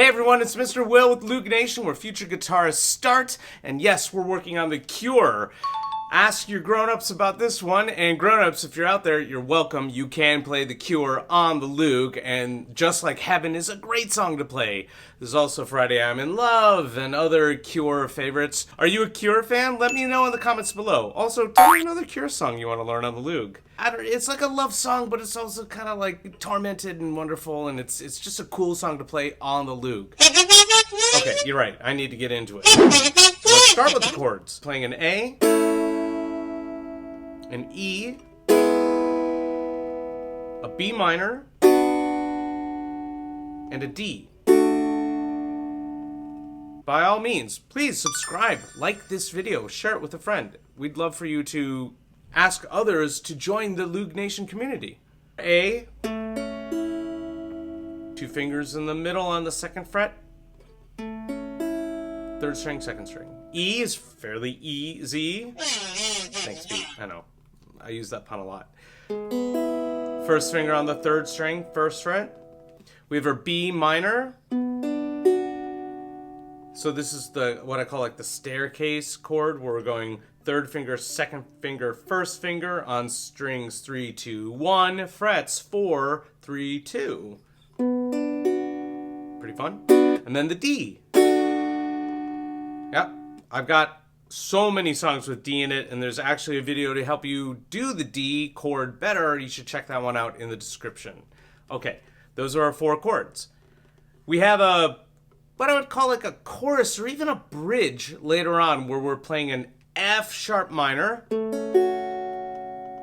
Hey everyone, it's Mr. Will with Loog Nation, where future guitarists start. And yes, we're working on the Cure. Ask your grown-ups about this one, and grown-ups, if you're out there, you're welcome. You can play the Cure on the Loog, and Just Like Heaven is a great song to play. There's also Friday I'm in Love and other Cure favorites. Are you a Cure fan? Let me know in the comments below. Also, tell me another Cure song you want to learn on the Loog. It's like a love song, but it's also kind of like tormented and wonderful, and it's just a cool song to play on the Loog. Okay, you're right. I need to get into it. Let's start with the chords. Playing an A, an E, a B minor, and a D. By all means, please subscribe, like this video, share it with a friend. We'd love for you to ask others to join the Loog Nation community. A, 2 fingers in the middle on the 2nd fret, 3rd string, 2nd string. E is fairly easy. Thanks, B. I know. I use that pun a lot. 1st finger on the 3rd string, 1st fret. We have our B minor. So this is what I call like the staircase chord, where we're going 3rd finger, 2nd finger, 1st finger on strings 3, 2, 1, frets 4, 3, 2. Pretty fun. And then the D. Yep, I've got so many songs with D in it, and there's actually a video to help you do the D chord better. You should check that one out in the description. Okay, those are our 4 chords. We have what I would call like a chorus or even a bridge later on, where we're playing an F sharp minor.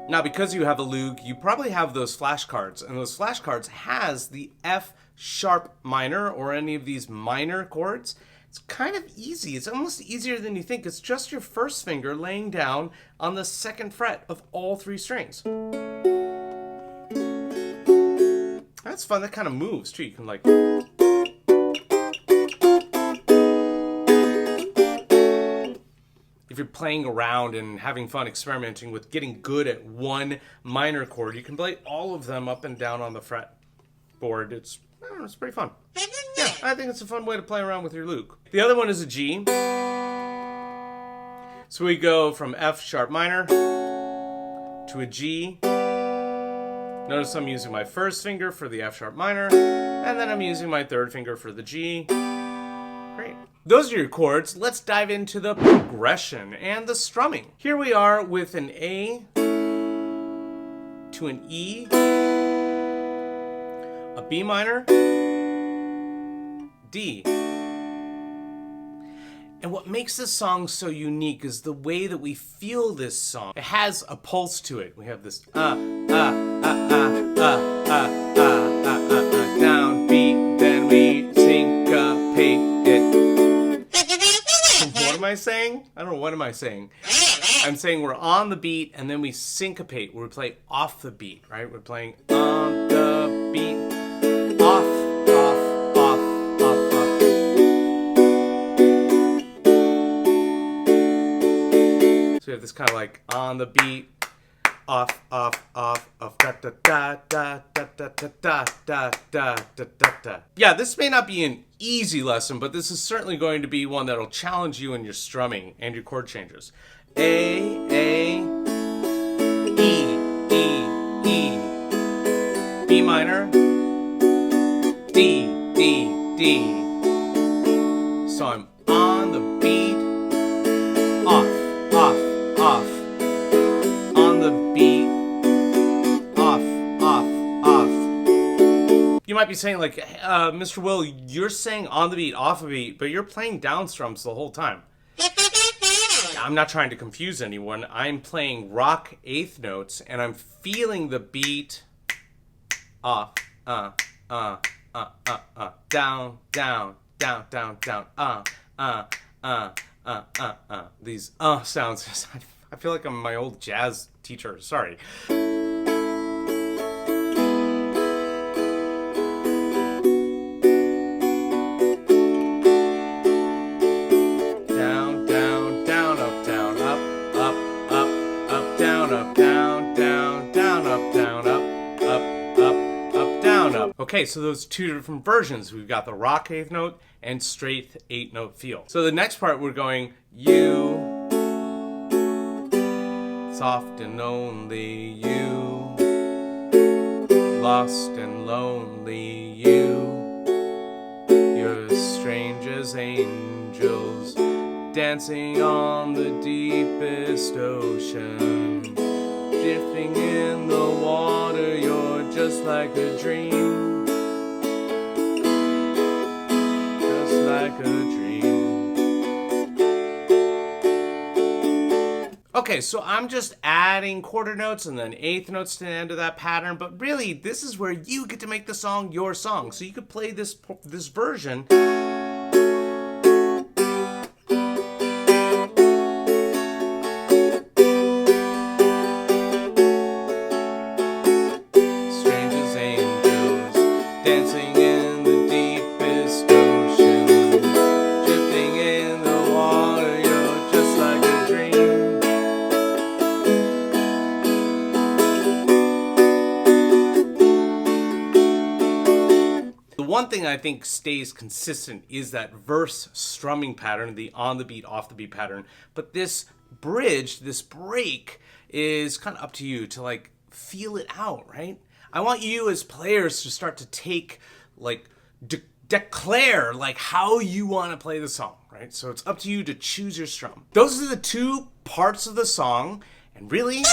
Now, because you have a Loog, you probably have those flashcards, and those flashcards has the F sharp minor or any of these minor chords. It's kind of easy. It's almost easier than you think. It's just your 1st finger laying down on the 2nd fret of all 3 strings. That's fun. That kind of moves too. You can like... If you're playing around and having fun experimenting with getting good at one minor chord, you can play all of them up and down on the fretboard. It's pretty fun. Yeah, I think it's a fun way to play around with your Loog. The other one is a G. So we go from F sharp minor to a G. Notice I'm using my 1st finger for the F sharp minor, and then I'm using my 3rd finger for the G. Great. Those are your chords. Let's dive into the progression and the strumming. Here we are with an A to an E, a B minor, D. And what makes this song so unique is the way that we feel this song. It has a pulse to it. We have this downbeat, then we syncopate it. What am I saying? I don't know. What am I saying? I'm saying we're on the beat and then we syncopate. We play off the beat, right? We're playing on the beat, off, off, off, off, off. So we have this kind of like on the beat, off, off, off, off, da da da da da da da da da da da da. Yeah, this may not be an easy lesson, but this is certainly going to be one that'll challenge you in your strumming and your chord changes. A, E, E, E, B minor, D, D, D. So I'm on the beat, off, off, off. On the beat, off, off, off. You might be saying like, Mr. Will, you're saying on the beat, off the beat, but you're playing down strums the whole time. I'm not trying to confuse anyone. I'm playing rock 8th notes, and I'm feeling the beat off, down, down, down, down, down, These sounds. I feel like I'm my old jazz teacher. Sorry. Down, down, down, up, down, up, up, up, up, down, up, down, down, down, up, down, up, up, up, up, down, up. Okay, so those two different versions. We've got the rock eighth note and straight 8-note feel. So the next part we're going you, soft and lonely you, lost and lonely you, you're as strange as angels dancing on the deepest ocean, drifting in the water, you're just like a dream, just like a dream. Okay, so I'm just adding quarter notes and then eighth notes to the end of that pattern, but really this is where you get to make the song your song. So you could play this version. One thing I think stays consistent is that verse strumming pattern, the on the beat, off the beat pattern. But this bridge, this break, is kind of up to you to like feel it out, right? I want you as players to start to take, like, declare like how you want to play the song, right? So it's up to you to choose your strum. Those are the two parts of the song, and really,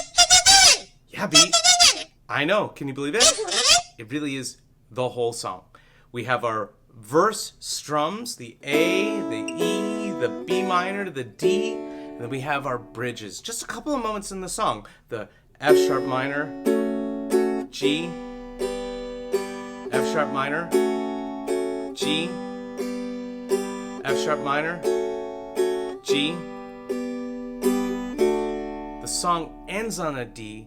yeah, beat. I know, can you believe it? It really is the whole song. We have our verse strums, the A, the E, the B minor, the D, and then we have our bridges. Just a couple of moments in the song. The F sharp minor, G, F sharp minor, G, F sharp minor, G. The song ends on a D,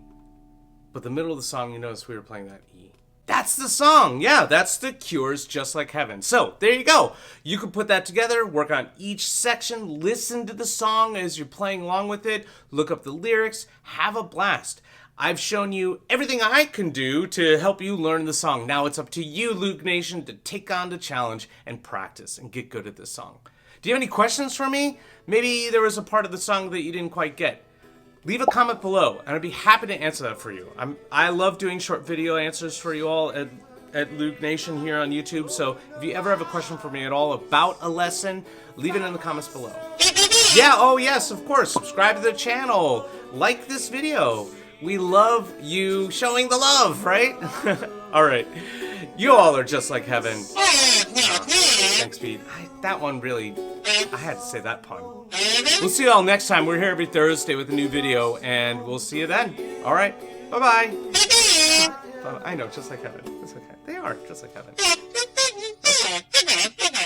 but the middle of the song, you notice we were playing that E. That's the song. Yeah, that's the Cure's Just Like Heaven. So there you go. You can put that together, work on each section, listen to the song as you're playing along with it, look up the lyrics, have a blast. I've shown you everything I can do to help you learn the song. Now it's up to you, Loog Nation, to take on the challenge and practice and get good at this song. Do you have any questions for me? Maybe there was a part of the song that you didn't quite get. Leave a comment below, and I'd be happy to answer that for you. I love doing short video answers for you all at Loog Nation here on YouTube, so if you ever have a question for me at all about a lesson, leave it in the comments below. Yeah, oh yes, of course, subscribe to the channel, like this video. We love you showing the love, right? Alright, you all are just like heaven. Thanks, Pete. That one really, I had to say that pun. We'll see you all next time. We're here every Thursday with a new video, and we'll see you then. All right, bye-bye. I know, just like heaven. It's okay. They are just like heaven.